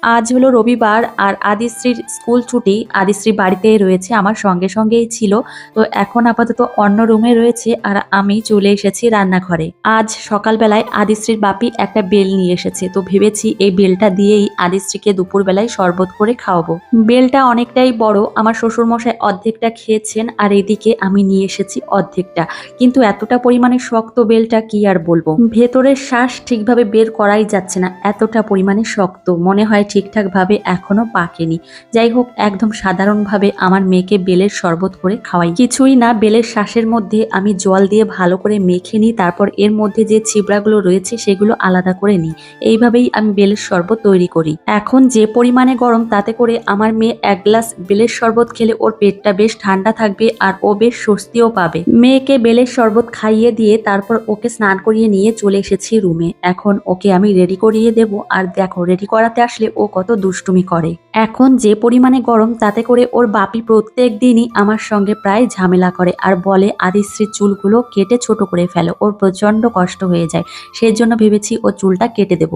আজ হলো রবিবার আর আদিশ্রীর স্কুল ছুটি। আদিশ্রী বাড়িতেই রয়েছে, আমার সঙ্গে সঙ্গেই ছিল। তো এখন আপাতত অন্য রুমে রয়েছে আর আমি চলে এসেছি রান্নাঘরে। আজ সকালবেলায় আদিশ্রীর বাপি একটা বেল নিয়ে এসেছে, তো ভেবেছি এই বেলটা দিয়েই আদিশ্রীকে দুপুরবেলায় শরবত করে খাওয়াবো। বেলটা অনেকটাই বড়, আমার শ্বশুরমশাই অর্ধেকটা খেয়েছেন আর এদিকে আমি নিয়ে এসেছি অর্ধেকটা। কিন্তু এতটা পরিমাণে শক্ত বেলটা কি আর বলবো, ভেতরের শ্বাস ঠিকভাবে বের করাই যাচ্ছে না, এতটা পরিমাণে শক্ত, মনে হয় ঠিকঠাক ভাবে এখনো পাকেনি। যাই হোক, একদম সাধারণভাবে আমার মেয়েকে বেলের শরবত করে খাওয়াই। কিছুই না, বেলের শ্বাসের মধ্যে আমি জল দিয়ে ভালো করে মেখে নিই, তারপর এর মধ্যে যে ছিবড়াগুলো রয়েছে সেগুলো আলাদা করে নিই। এইভাবেই আমি বেলের শরবত তৈরি করি। এখন যে পরিমাণে গরম, তাতে করে আমার মেয়ে এক গ্লাস বেলের শরবত খেলে ওর পেটটা বেশ ঠান্ডা থাকবে আর ও বেশ স্বস্তিও পাবে। মেয়েকে বেলের শরবত খাইয়ে দিয়ে তারপর ওকে স্নান করিয়ে নিয়ে চলে এসেছি রুমে। এখন ওকে আমি রেডি করিয়ে দেব। আর দেখো, রেডি করাতে আসলে ও কত দুষ্টুমি করে। এখন যে পরিমাণে গরম, তাতে করে ওর বাপি প্রত্যেক দিনই আমার সঙ্গে প্রায় ঝামেলা করে আর বলে আদিশ্রীর চুলগুলো কেটে ছোট করে ফেলো, ওর প্রচন্ড কষ্ট হয়ে যায়। সেই জন্য ভেবেছি ও চুলটা কেটে দেব।